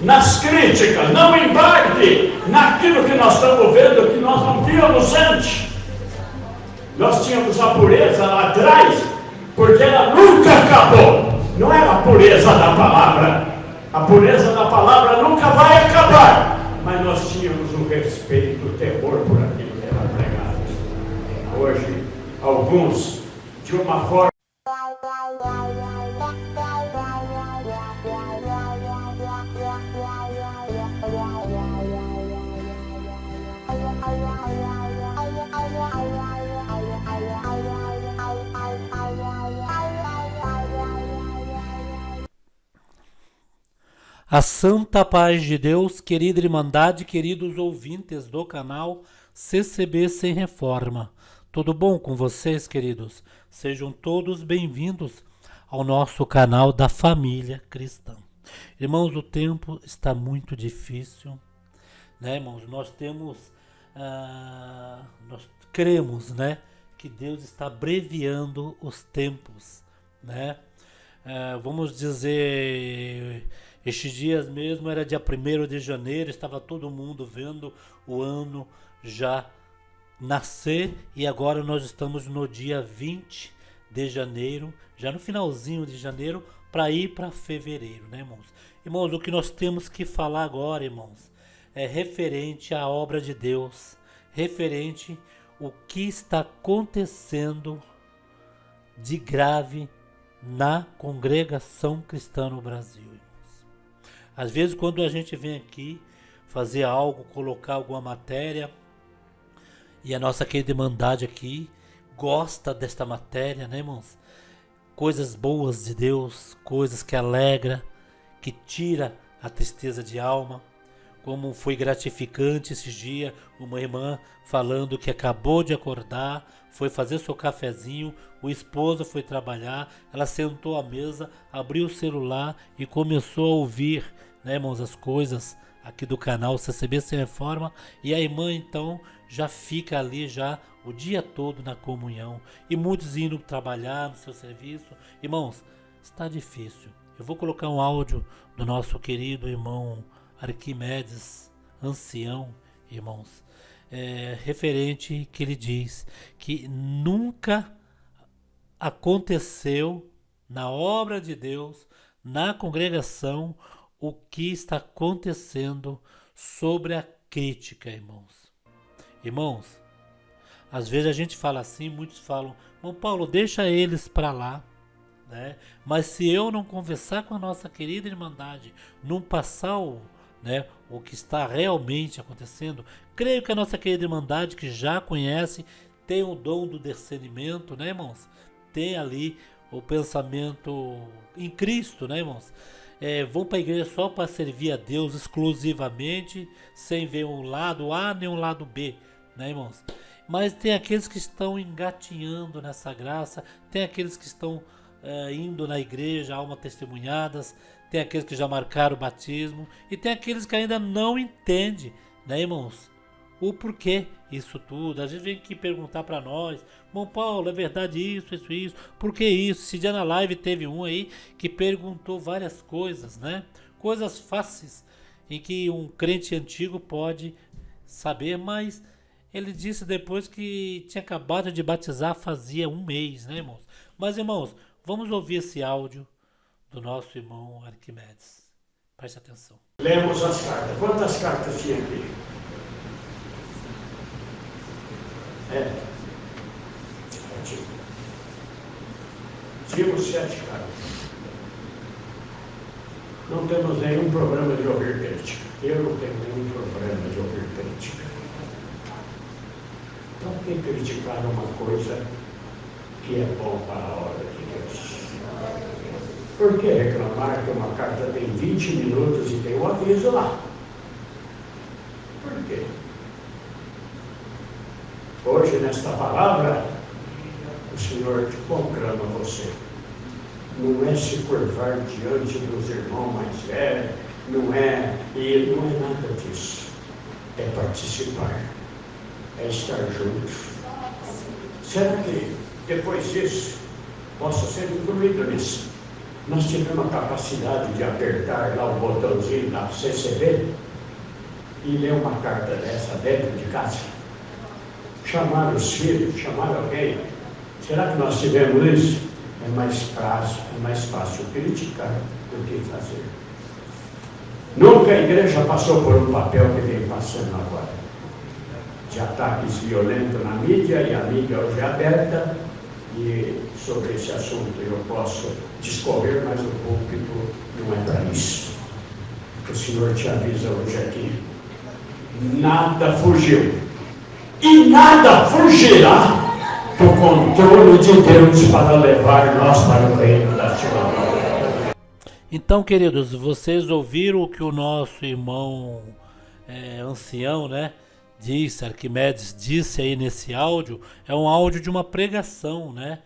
nas críticas, não embarque naquilo que nós estamos vendo, que nós não tínhamos antes. Nós tínhamos a pureza lá atrás, porque ela nunca acabou. Não é a pureza da palavra. A pureza da palavra nunca vai acabar. Mas nós tínhamos o respeito, o temor por aquilo que era pregado. Hoje, alguns, de uma forma... A santa paz de Deus, querida Irmandade, queridos ouvintes do canal CCB Sem Reforma. Tudo bom com vocês, queridos? Sejam todos bem-vindos ao nosso canal da família cristã. Irmãos, o tempo está muito difícil, né, irmãos? Nós cremos, né, que Deus está abreviando os tempos, né? Vamos dizer... Estes dias mesmo era dia 1º de janeiro, estava todo mundo vendo o ano já nascer e agora nós estamos no dia 20 de janeiro, já no finalzinho de janeiro, para ir para fevereiro, né, irmãos? Irmãos, o que nós temos que falar agora, irmãos, é referente à obra de Deus, referente o que está acontecendo de grave na congregação cristã no Brasil. Às vezes quando a gente vem aqui fazer algo, colocar alguma matéria, e a nossa querida Irmandade aqui gosta desta matéria, né, irmãos? Coisas boas de Deus, coisas que alegra, que tira a tristeza de alma. Como foi gratificante esses dias, uma irmã falando que acabou de acordar, foi fazer seu cafezinho, o esposo foi trabalhar, ela sentou à mesa, abriu o celular e começou a ouvir, né, irmãos, as coisas aqui do canal CCB Sem Reforma, e a irmã então já fica ali já o dia todo na comunhão, e muitos indo trabalhar no seu serviço. Irmãos, está difícil. Eu vou colocar um áudio do nosso querido irmão Arquimedes, ancião, irmãos, referente que ele diz que nunca aconteceu na obra de Deus, na congregação, o que está acontecendo sobre a crítica, irmãos. Irmãos, às vezes a gente fala assim, muitos falam, irmão Paulo, deixa eles para lá, né? Mas se eu não conversar com a nossa querida Irmandade, não passar o que está realmente acontecendo, creio que a nossa querida Irmandade, que já conhece, tem o dom do discernimento, né, irmãos? Tem ali o pensamento em Cristo, né, irmãos? Vão para a igreja só para servir a Deus exclusivamente, sem ver um lado A nem um lado B, né, irmãos? Mas tem aqueles que estão engatinhando nessa graça, tem aqueles que estão indo na igreja, alma testemunhadas, tem aqueles que já marcaram o batismo e tem aqueles que ainda não entendem, né, irmãos, o porquê isso tudo. Às vezes vem aqui perguntar para nós, irmão Paulo, é verdade isso, por que isso? Esse dia na live teve um aí que perguntou várias coisas, né, coisas fáceis em que um crente antigo pode saber, mas ele disse depois que tinha acabado de batizar fazia um mês, né, irmãos? Mas, irmãos, vamos ouvir esse áudio do nosso irmão Arquimedes. Preste atenção. Lemos as cartas. Quantas cartas tinha aqui? Tínhamos 7 cartas. Não temos nenhum problema de ouvir crítica. Eu não tenho nenhum problema de ouvir crítica. Então, quem criticar uma coisa que é bom para a obra de Deus? Por que reclamar que uma carta tem 20 minutos e tem um aviso lá? Por quê? Hoje, nesta palavra, o Senhor conclama você. Não é se curvar diante dos irmãos mais velhos, não é nada disso. É participar, é estar junto. Será que depois disso possa ser incluído nisso? Nós tivemos a capacidade de apertar lá o botãozinho da CCB e ler uma carta dessa dentro de casa. Chamar os filhos, chamar alguém. Será que nós tivemos isso? É mais fácil criticar do que fazer. Nunca a igreja passou por um papel que vem passando agora, de ataques violentos na mídia, e a mídia hoje é aberta, e sobre esse assunto eu posso discorrer, mas o púlpito não é para isso. O Senhor te avisa hoje aqui, nada fugiu, e nada fugirá do controle de Deus para levar nós para o reino da sua glória. Então, queridos, vocês ouviram o que o nosso irmão ancião, né, disse, Arquimedes disse aí nesse áudio. É um áudio de uma pregação, né,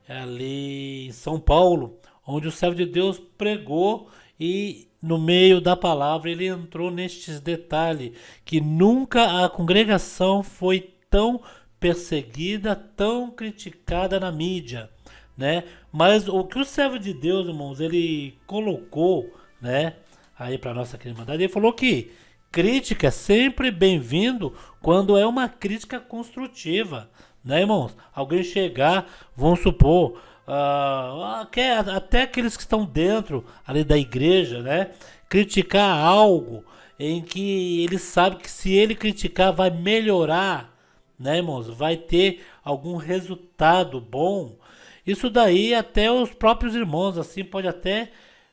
ali em São Paulo, onde o servo de Deus pregou e no meio da palavra ele entrou nestes detalhes, que nunca a congregação foi tão perseguida, tão criticada na mídia, né? Mas o que o servo de Deus, irmãos, ele colocou, né, aí para nossa irmandade, ele falou que crítica é sempre bem-vindo quando é uma crítica construtiva, né, irmãos? Alguém chegar, vamos supor, até aqueles que estão dentro ali da igreja, né, criticar algo em que ele sabe que se ele criticar vai melhorar, né, irmãos, vai ter algum resultado bom. Isso daí até os próprios irmãos assim pode até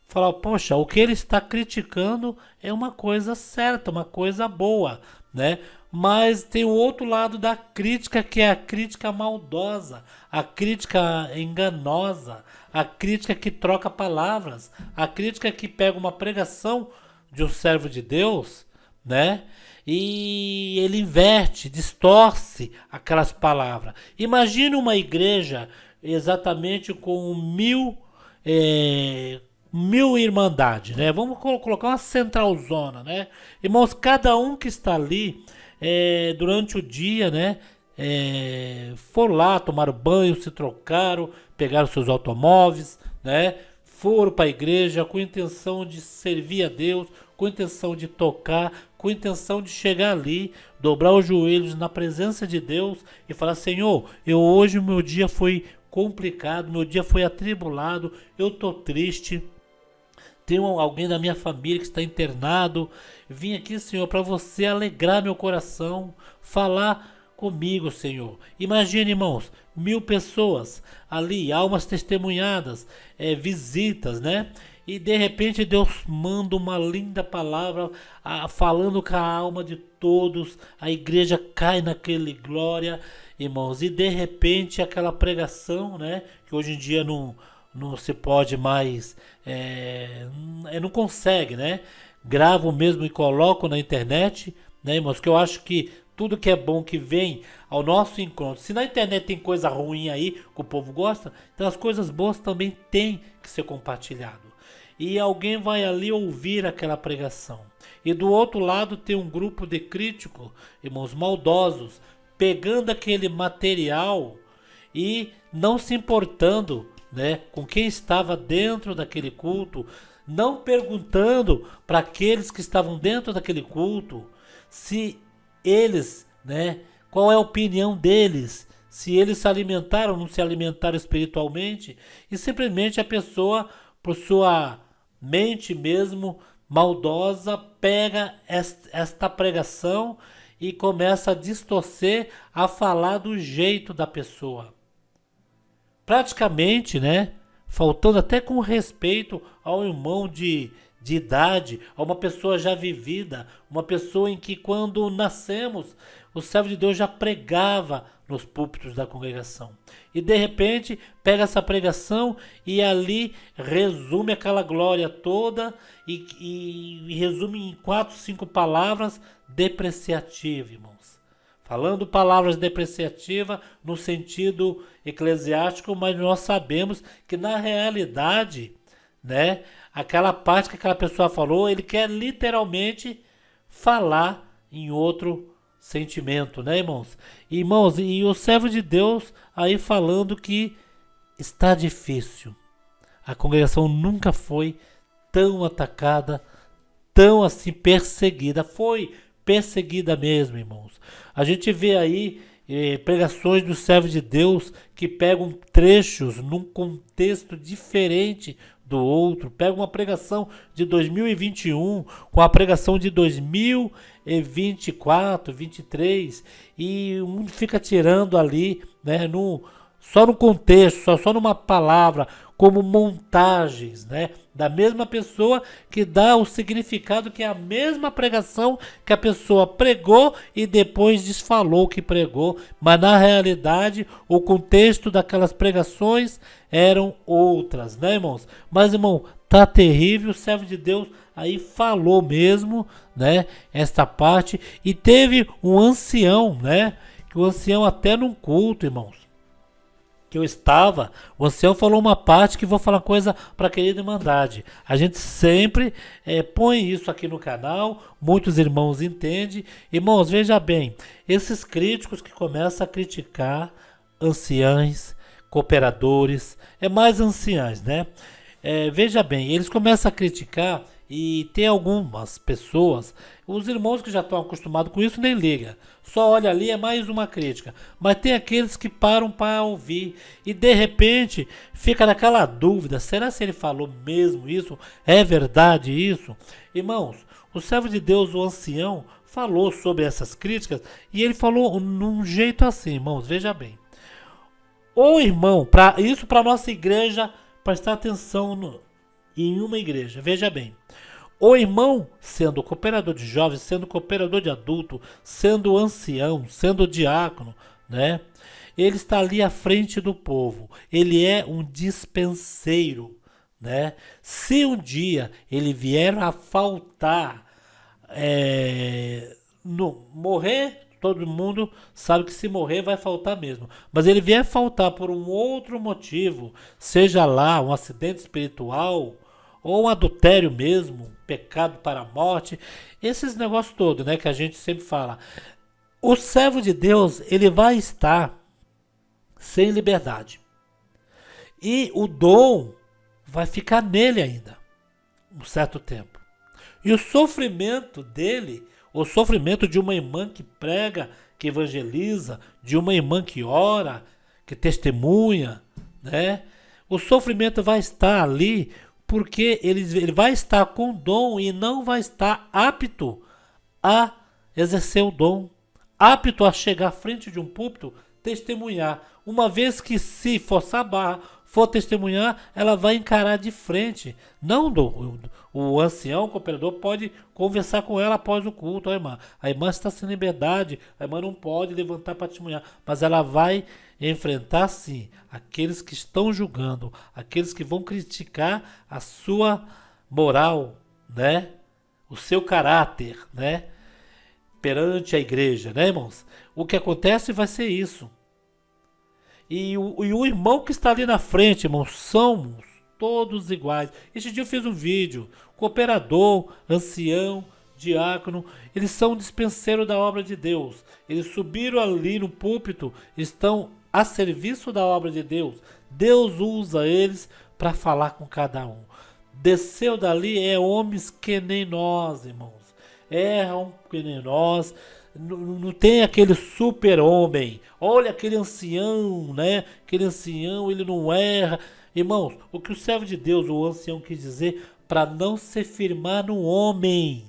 falar, poxa, o que ele está criticando é uma coisa certa, uma coisa boa, né? Mas tem o outro lado da crítica, que é a crítica maldosa, a crítica enganosa, a crítica que troca palavras, a crítica que pega uma pregação de um servo de Deus, né? E ele inverte, distorce aquelas palavras. Imagine uma igreja exatamente com mil irmandades, né? Vamos colocar uma centralzona, né? Irmãos, cada um que está ali durante o dia, né? Foram lá, tomaram banho, se trocaram, pegaram seus automóveis, né? Foram para a igreja com a intenção de servir a Deus, com a intenção de tocar, com a intenção de chegar ali, dobrar os joelhos na presença de Deus e falar, Senhor, hoje o meu dia foi complicado, meu dia foi atribulado, eu estou triste, tem alguém da minha família que está internado, vim aqui, Senhor, para você alegrar meu coração, falar comigo, Senhor. Imagine, irmãos, 1000 pessoas ali, almas testemunhadas, visitas, né? E de repente Deus manda uma linda palavra, falando com a alma de todos, a igreja cai naquele glória, irmãos, e de repente aquela pregação, né? Que hoje em dia não se pode mais, não consegue, né? Gravo mesmo e coloco na internet, né, irmãos? Que eu acho que tudo que é bom que vem ao nosso encontro. Se na internet tem coisa ruim aí que o povo gosta, então as coisas boas também têm que ser compartilhado. E alguém vai ali ouvir aquela pregação. E do outro lado tem um grupo de críticos, irmãos, maldosos, pegando aquele material e não se importando, né, com quem estava dentro daquele culto, não perguntando para aqueles que estavam dentro daquele culto se eles, né, qual é a opinião deles, se eles se alimentaram ou não se alimentaram espiritualmente, e simplesmente a pessoa, por sua mente mesmo maldosa, pega esta pregação e começa a distorcer, a falar do jeito da pessoa. Praticamente, né, faltando até com respeito ao irmão de idade, a uma pessoa já vivida, uma pessoa em que quando nascemos, o servo de Deus já pregava nos púlpitos da congregação. E de repente pega essa pregação e ali resume aquela glória toda e resume em 4, 5 palavras depreciativas, irmãos. Falando palavras depreciativas no sentido eclesiástico, mas nós sabemos que na realidade, né, aquela parte que aquela pessoa falou, ele quer literalmente falar em outro sentimento, né, irmãos? Irmãos, e o servo de Deus aí falando que está difícil. a congregação nunca foi tão atacada, tão assim perseguida. Foi perseguida mesmo, irmãos. A gente vê aí pregações dos servos de Deus que pegam trechos num contexto diferente do outro. Pega uma pregação de 2021 com a pregação de 2024, 23 e um fica tirando ali, né, só no contexto, só numa palavra, como montagens, né, da mesma pessoa, que dá o significado que é a mesma pregação que a pessoa pregou e depois desfalou que pregou, mas na realidade o contexto daquelas pregações eram outras, né, irmãos? Mas, irmão, tá terrível. O servo de Deus aí falou mesmo, né, esta parte, e teve um ancião, né, que o ancião até num culto, irmãos, que eu estava, o ancião falou uma parte que vou falar coisa para a querida Irmandade. A gente sempre põe isso aqui no canal, muitos irmãos entendem. Irmãos, veja bem, esses críticos que começam a criticar anciães, cooperadores, mais anciãs, né? Veja bem, eles começam a criticar e tem algumas pessoas, os irmãos que já estão acostumados com isso nem liga, só olha ali, é mais uma crítica, mas tem aqueles que param para ouvir e de repente fica naquela dúvida, será se ele falou mesmo isso? É verdade isso? Irmãos, o servo de Deus, o ancião, falou sobre essas críticas e ele falou num jeito assim, irmãos, veja bem, o irmão, isso para nossa igreja, prestar atenção em uma igreja, veja bem, o irmão, sendo cooperador de jovens, sendo cooperador de adulto, sendo ancião, sendo diácono, né? Ele está ali à frente do povo. Ele é um dispenseiro, né? Se um dia ele vier a faltar, morrer, todo mundo sabe que se morrer vai faltar mesmo. Mas ele vier faltar por um outro motivo, seja lá um acidente espiritual, ou um adultério mesmo, pecado para a morte, esses negócios todos, né, que a gente sempre fala. O servo de Deus, ele vai estar sem liberdade. E o dom vai ficar nele ainda, um certo tempo. E o sofrimento dele, o sofrimento de uma irmã que prega, que evangeliza, de uma irmã que ora, que testemunha, né? O sofrimento vai estar ali porque ele vai estar com dom e não vai estar apto a exercer o dom, apto a chegar à frente de um púlpito, testemunhar. Uma vez que se forçar a barra, for testemunhar, ela vai encarar de frente. Não o ancião, o cooperador, pode conversar com ela após o culto. A irmã está sem liberdade, a irmã não pode levantar para testemunhar, mas ela vai enfrentar sim aqueles que estão julgando, aqueles que vão criticar a sua moral, né? O seu caráter, né? Perante a igreja, né, irmãos? O que acontece vai ser isso. E o irmão que está ali na frente, irmãos, somos todos iguais. Este dia eu fiz um vídeo, cooperador, ancião, diácono, eles são dispenseiros da obra de Deus. Eles subiram ali no púlpito, estão a serviço da obra de Deus. Deus usa eles para falar com cada um. Desceu dali, homens que nem nós, irmãos. Erram que nem nós. Não tem aquele super-homem. Olha aquele ancião, né? Aquele ancião, ele não erra. Irmãos, o que o servo de Deus, o ancião, quis dizer, para não se firmar no homem.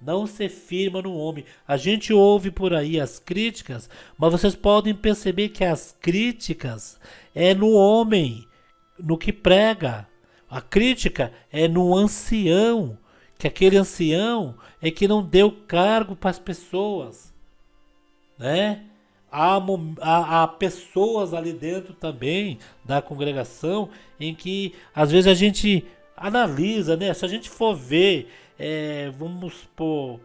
Não se firma no homem. A gente ouve por aí as críticas, mas vocês podem perceber que as críticas é no homem, no que prega. A crítica é no ancião, que aquele ancião é que não deu cargo para as pessoas, né? Há pessoas ali dentro também da congregação em que às vezes a gente analisa, né? Se a gente for ver, vamos supor,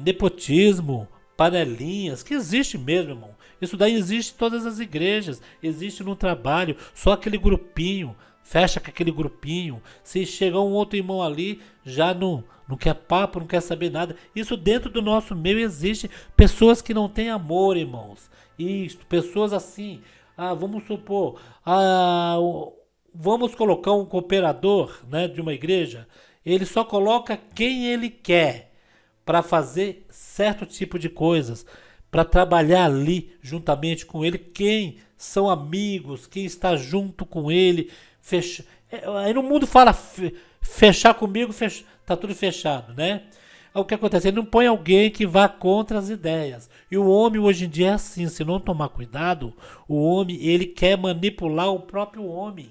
nepotismo, panelinhas, que existe mesmo, irmão. Isso daí existe em todas as igrejas, existe no trabalho, só aquele grupinho, fecha com aquele grupinho. Se chegar um outro irmão ali, já não quer papo, não quer saber nada. Isso dentro do nosso meio existe. Pessoas que não têm amor, irmãos. Pessoas assim, vamos supor, vamos colocar um cooperador, né, de uma igreja, ele só coloca quem ele quer para fazer certo tipo de coisas, para trabalhar ali juntamente com ele, quem são amigos, quem está junto com ele. Aí no mundo fala fechar comigo, tá tudo fechado, né? O que acontece? Ele não põe alguém que vá contra as ideias. E o homem hoje em dia é assim, se não tomar cuidado, o homem, ele quer manipular o próprio homem.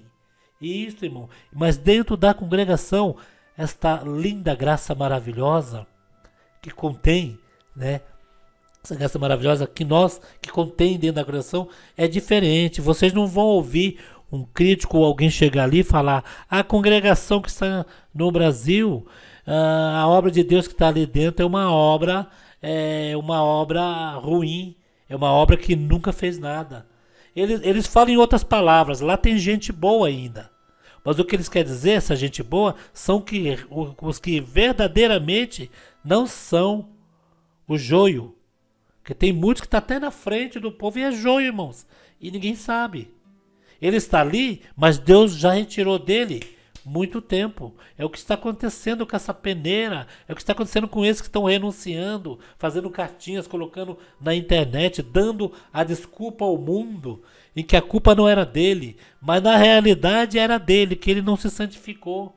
Isso, irmão. Mas dentro da congregação, esta linda graça maravilhosa que contém, né? Essa graça maravilhosa que contém dentro da congregação é diferente. Vocês não vão ouvir um crítico ou alguém chegar ali e falar: a congregação que está no Brasil, a obra de Deus que está ali dentro é uma obra ruim, é uma obra que nunca fez nada. Eles falam em outras palavras, lá tem gente boa ainda. Mas o que eles querem dizer, essa gente boa, são os que verdadeiramente não são o joio. Porque tem muitos que estão até na frente do povo e é joio, irmãos. E ninguém sabe. Ele está ali, mas Deus já retirou dele muito tempo. É o que está acontecendo com essa peneira. É o que está acontecendo com esses que estão renunciando, fazendo cartinhas, colocando na internet, dando a desculpa ao mundo, em que a culpa não era dele, mas na realidade era dele, que ele não se santificou.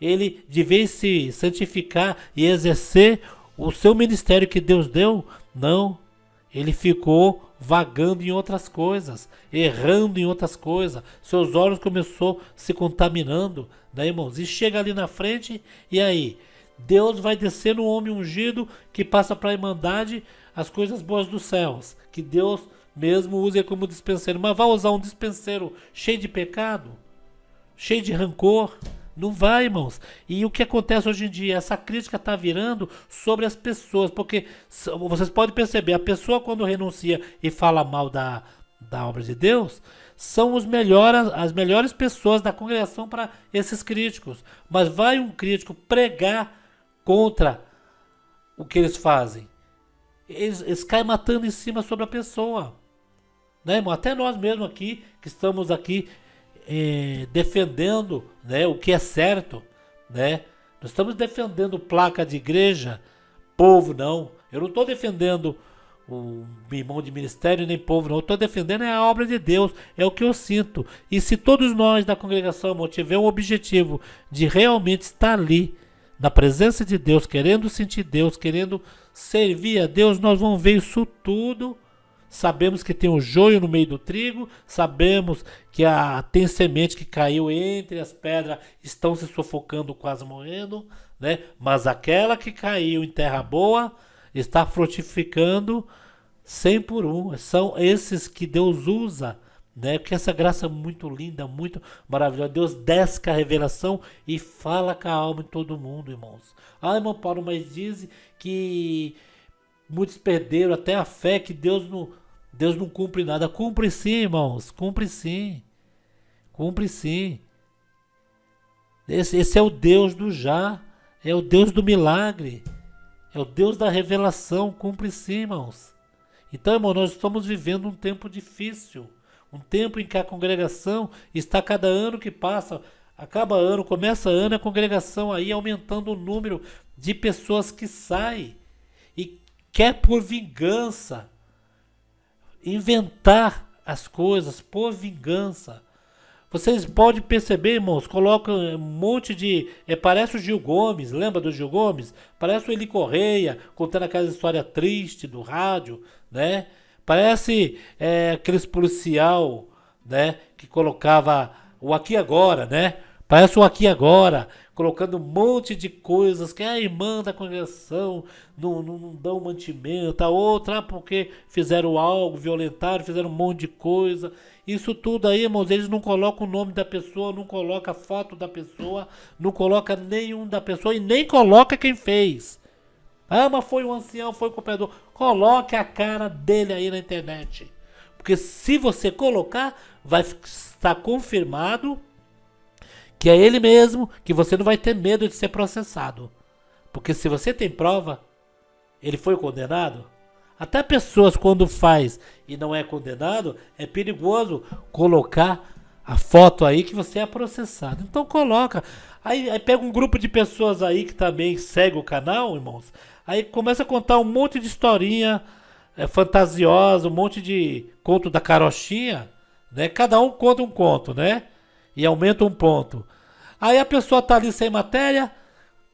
Ele devia se santificar e exercer o seu ministério que Deus deu. Não, ele ficou vagando em outras coisas, errando em outras coisas. Seus olhos começou se contaminando, né, irmãos? E chega ali na frente, e aí? Deus vai descer no homem ungido que passa para a irmandade as coisas boas dos céus, que Deus mesmo usa como dispenseiro. Mas vai usar um dispenseiro cheio de pecado, cheio de rancor? Não vai, irmãos. E o que acontece hoje em dia? Essa crítica está virando sobre as pessoas, porque vocês podem perceber, a pessoa quando renuncia e fala mal da obra de Deus, são as melhores pessoas da congregação para esses críticos. Mas vai um crítico pregar contra o que eles fazem, eles caem matando em cima sobre a pessoa, né, irmão? Até nós mesmos aqui, que estamos aqui defendendo, né, o que é certo, né? Nós estamos defendendo placa de igreja, povo não. Eu não estou defendendo o irmão de ministério nem povo não. Eu estou defendendo a obra de Deus, é o que eu sinto. E se todos nós da congregação, irmão, tiver um objetivo de realmente estar ali na presença de Deus, querendo sentir Deus, querendo servir a Deus, nós vamos ver isso tudo. Sabemos que tem o joio no meio do trigo, sabemos que tem semente que caiu entre as pedras, estão se sufocando, quase morrendo, né? Mas aquela que caiu em terra boa está frutificando 100 por 1. São esses que Deus usa, né? Porque essa graça é muito linda, muito maravilhosa. Deus desce com a revelação e fala com a alma de todo mundo, irmãos. Ah, irmão Paulo, mas diz que muitos perderam até a fé, que Deus não cumpre nada. Cumpre sim, irmãos. Cumpre sim. Cumpre sim. Esse é o Deus do já. É o Deus do milagre. É o Deus da revelação. Cumpre sim, irmãos. Então, irmão, nós estamos vivendo um tempo difícil. Um tempo em que a congregação está, cada ano que passa, acaba ano, começa ano, a congregação aí aumentando o número de pessoas que saem e quer por vingança inventar as coisas por vingança. Vocês podem perceber, irmãos, colocam um monte de... parece o Gil Gomes, lembra do Gil Gomes? Parece o Eli Correia, contando aquela história triste do rádio, né? Parece aqueles policial, né, que colocava o Aqui Agora, né? Parece o Aqui Agora, colocando um monte de coisas que a irmã da congregação não dão mantimento, a outra porque fizeram algo, violentaram, fizeram um monte de coisa. Isso tudo aí, irmãos, eles não colocam o nome da pessoa, não colocam a foto da pessoa, não colocam nenhum da pessoa e nem coloca quem fez. Ah, mas foi um ancião, foi o cooperador. Coloque a cara dele aí na internet. Porque se você colocar, vai estar confirmado que é ele mesmo, que você não vai ter medo de ser processado. Porque se você tem prova, ele foi condenado. Até pessoas quando faz e não é condenado, é perigoso colocar a foto aí que você é processado. Então coloca. Aí pega um grupo de pessoas aí que também segue o canal, irmãos. Aí começa a contar um monte de historinha fantasiosa, um monte de conto da carochinha, né? Cada um conta um conto, né? E aumenta um ponto. Aí a pessoa tá ali sem matéria,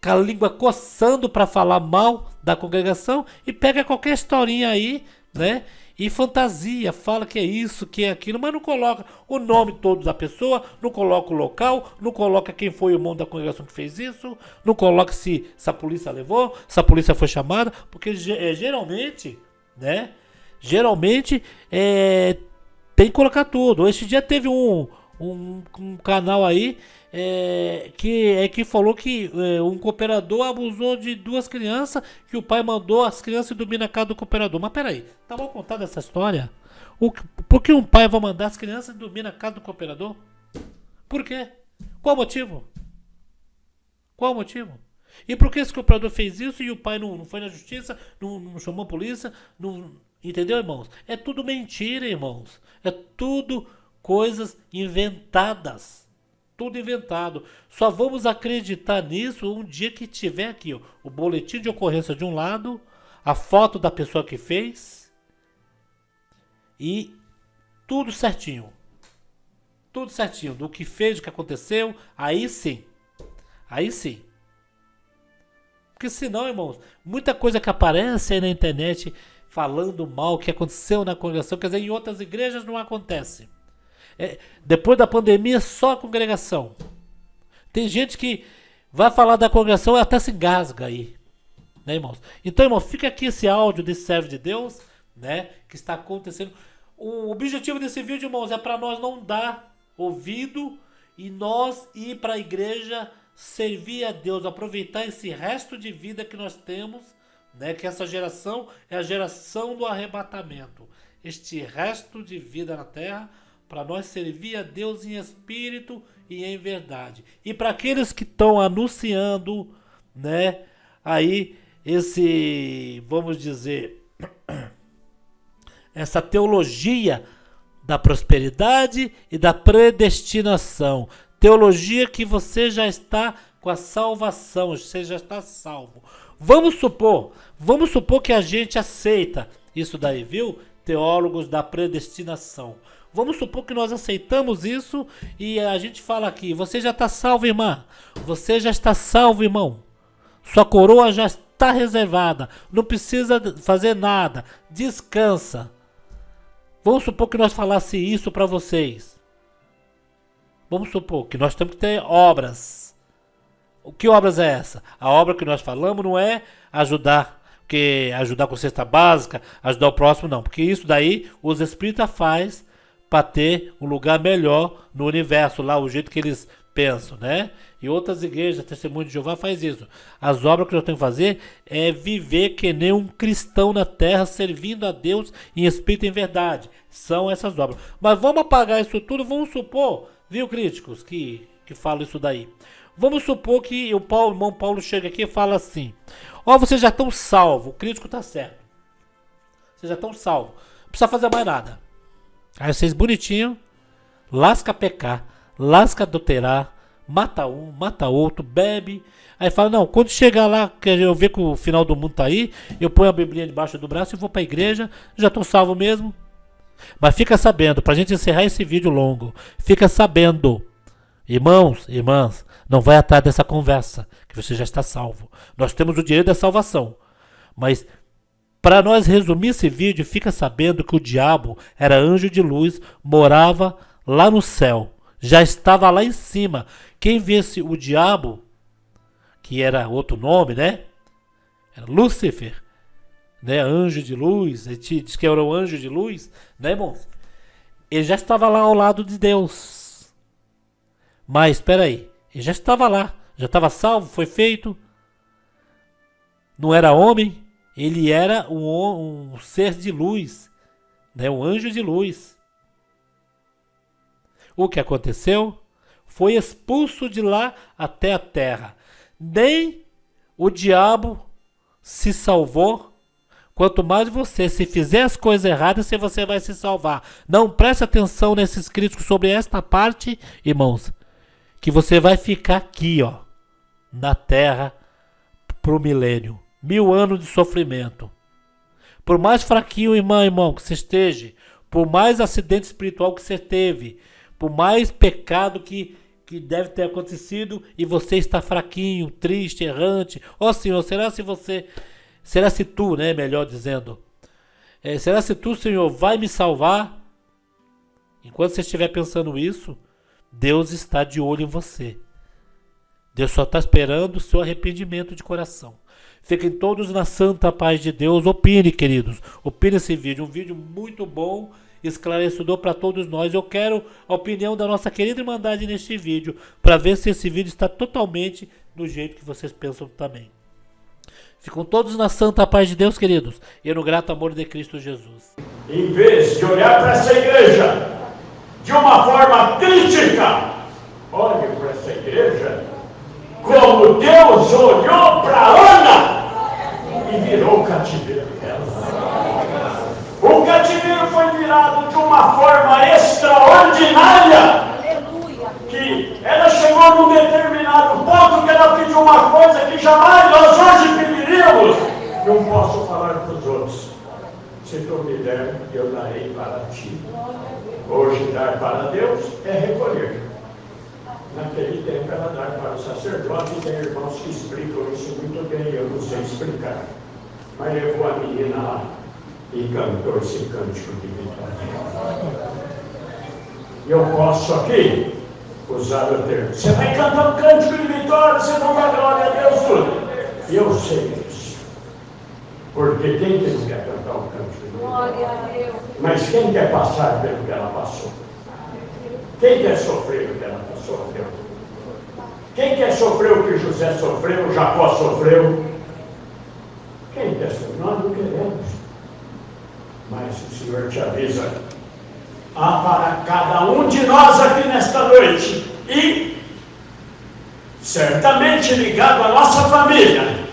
com a língua coçando para falar mal da congregação e pega qualquer historinha aí, né? E fantasia, fala que é isso, que é aquilo, mas não coloca o nome todo da pessoa, não coloca o local, não coloca quem foi o irmão da congregação que fez isso, não coloca se a polícia levou, se a polícia foi chamada, porque geralmente, né? Geralmente tem que colocar tudo. Esse dia teve um canal aí que falou que um cooperador abusou de 2 crianças, que o pai mandou as crianças dormir na casa do cooperador. Mas peraí, tá mal contada essa história? Por que um pai vai mandar as crianças dormir na casa do cooperador? Por quê? Qual o motivo? Qual o motivo? E por que esse cooperador fez isso e o pai não foi na justiça, não chamou a polícia? Entendeu, irmãos? É tudo mentira, irmãos. É tudo coisas inventadas. Tudo inventado. Só vamos acreditar nisso um dia que tiver aqui o boletim de ocorrência de um lado, a foto da pessoa que fez e tudo certinho. Tudo certinho. Do que fez, do que aconteceu. Aí sim. Aí sim. Porque senão, irmãos, muita coisa que aparece aí na internet falando mal, que aconteceu na congregação, quer dizer, em outras igrejas não acontece. Depois da pandemia, só a congregação. Tem gente que vai falar da congregação e até se engasga aí. Né, irmãos? Então, irmão, fica aqui esse áudio desse servo de Deus, né? Que está acontecendo. O objetivo desse vídeo, irmãos, é para nós não dar ouvido e nós ir para a igreja servir a Deus, aproveitar esse resto de vida que nós temos, né? Que essa geração é a geração do arrebatamento. Este resto de vida na terra, para nós servir a Deus em espírito e em verdade. E para aqueles que estão anunciando, né, aí vamos dizer, essa teologia da prosperidade e da predestinação. Teologia que você já está com a salvação, você já está salvo. Vamos supor que a gente aceita isso daí, viu? Teólogos da predestinação. Vamos supor que nós aceitamos isso e a gente fala aqui, você já está salvo, irmã. Você já está salvo, irmão. Sua coroa já está reservada. Não precisa fazer nada. Descansa. Vamos supor que nós falasse isso para vocês. Vamos supor que nós temos que ter obras. O que obras é essa? A obra que nós falamos não é ajudar com cesta básica, ajudar o próximo, não. Porque isso daí os espíritas fazem para ter um lugar melhor no universo, lá, o jeito que eles pensam, né? E outras igrejas, Testemunho de Jeová faz isso. As obras que nós temos que fazer é viver que nem um cristão na terra, servindo a Deus em espírito e em verdade. São essas obras. Mas vamos apagar isso tudo, vamos supor, viu, críticos, que falam isso daí. Vamos supor que o irmão Paulo chega aqui e fala assim, vocês já estão salvos, o crítico está certo. Vocês já estão salvos, não precisa fazer mais nada. Aí vocês bonitinho, lasca pecar, lasca adulterar, mata um, mata outro, bebe. Aí fala, não, quando chegar lá, que eu ver que o final do mundo tá aí, eu ponho a Bíblia debaixo do braço e vou para a igreja, já estou salvo mesmo. Mas fica sabendo, pra gente encerrar esse vídeo longo, fica sabendo, irmãos, irmãs, não vai atrás dessa conversa, que você já está salvo. Nós temos o direito da salvação, mas para nós resumir esse vídeo, fica sabendo que o diabo era anjo de luz, morava lá no céu, já estava lá em cima. Quem visse o diabo, que era outro nome, né? Era Lúcifer, né? Anjo de luz, ele diz que era o anjo de luz, né, irmãos? Ele já estava lá ao lado de Deus. Mas espera aí, ele já estava lá, já estava salvo, foi feito. Não era homem. Ele era um ser de luz, né? Um anjo de luz. O que aconteceu? Foi expulso de lá até a terra. Nem o diabo se salvou Quanto mais você, se fizer as coisas erradas, você vai se salvar. Não, preste atenção nesses críticos sobre esta parte, irmãos, que você vai ficar aqui, ó, na terra, pro milênio. 1000 anos de sofrimento. Por mais fraquinho, irmão, que você esteja, por mais acidente espiritual que você teve, por mais pecado que deve ter acontecido e você está fraquinho, triste, errante. Ó Senhor, será se tu, né, melhor dizendo, será se tu, Senhor, vai me salvar? Enquanto você estiver pensando isso, Deus está de olho em você. Deus só está esperando o seu arrependimento de coração. Fiquem todos na santa paz de Deus. Opine, queridos. Opine esse vídeo. Um vídeo muito bom, esclarecedor para todos nós. Eu quero a opinião da nossa querida Irmandade neste vídeo, para ver se esse vídeo está totalmente do jeito que vocês pensam também. Ficam todos na santa paz de Deus, queridos, e no grato amor de Cristo Jesus. Em vez de olhar para essa igreja de uma forma crítica, olhe para essa igreja como Deus olhou para Ana e virou o cativeiro dela. O cativeiro foi virado de uma forma extraordinária, que ela chegou num determinado ponto que ela pediu uma coisa que jamais nós hoje pediríamos. Não posso falar para os outros. Se tu me der, eu darei para ti. Hoje dar para Deus é recolher. Naquele tempo ela dar para o sacerdote, e tem irmãos que explicam isso muito bem, eu não sei explicar. Mas levou a menina lá e cantou esse cântico de vitória. Eu posso aqui usar o termo. Você vai cantar um cântico de vitória, você não dá glória a Deus tudo. Eu sei disso. Porque quem que não quer cantar um cântico de vitória? Mas quem quer passar pelo que ela passou? Quem quer sofrer o que ela sofreu? Quem quer sofrer o que José sofreu, Jacó sofreu? Quem quer sofrer? Nós não queremos. Mas o Senhor te avisa. Há para cada um de nós aqui nesta noite, e certamente ligado à nossa família,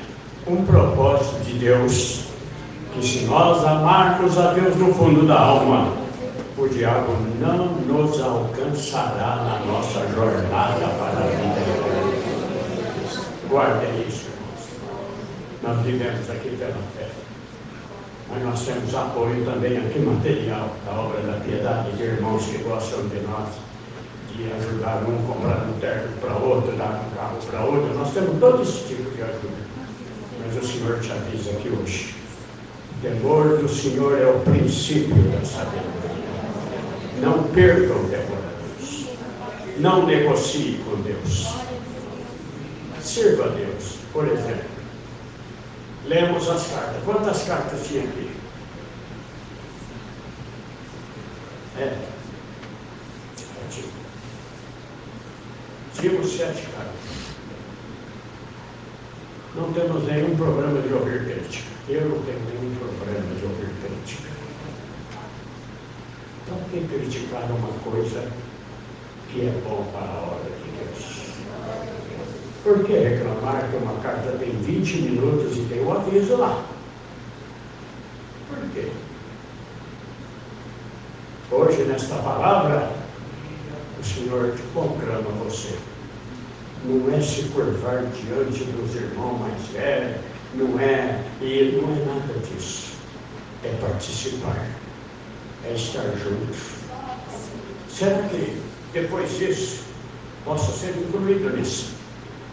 um propósito de Deus, que se nós amarmos a Deus no fundo da alma, o diabo não nos alcançará na nossa jornada para a vida eterna. Guardem isso, irmãos. Nós vivemos aqui pela fé, mas nós temos apoio também aqui material da obra da piedade, de irmãos que gostam de nós, de ajudar um, comprar um terno para outro, dar um carro para outro. Nós temos todo esse tipo de ajuda. Mas o Senhor te avisa aqui hoje. O temor do Senhor é o princípio da sabedoria. Não perca o temor a Deus. Não negocie com Deus. Sirva a Deus. Por exemplo, lemos as cartas. Quantas cartas tinha aqui? Tínhamos 7 cartas. Não temos nenhum problema de ouvir crítica. Eu não tenho nenhum problema de ouvir crítica. Então, por que criticar uma coisa que é bom para a obra de Deus? Por que reclamar que uma carta tem 20 minutos e tem um aviso lá? Por quê? Hoje, nesta palavra, o Senhor te conclama você. Não é se curvar diante dos irmãos mais velhos, não é nada disso. É participar, é estar junto. Será que depois disso possa ser incluído nisso?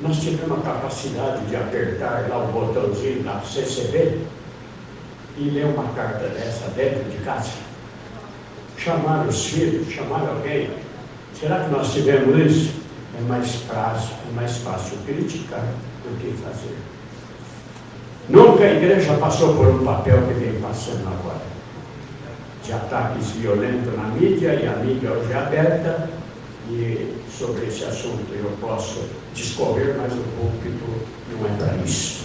Nós tivemos a capacidade de apertar lá o botãozinho da CCB e ler uma carta dessa dentro de casa? Chamar os filhos, chamar alguém. Será que nós tivemos isso? É mais fácil criticar do que fazer. Nunca a igreja passou por um papel que vem passando agora, de ataques violentos na mídia, e a mídia hoje é aberta, e sobre esse assunto eu posso discorrer, mas o púlpito não é para isso.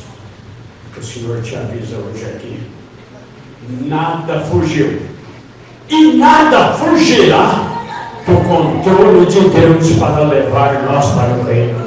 O Senhor te avisa hoje aqui. Nada fugiu e nada fugirá do controle de Deus para levar nós para o reino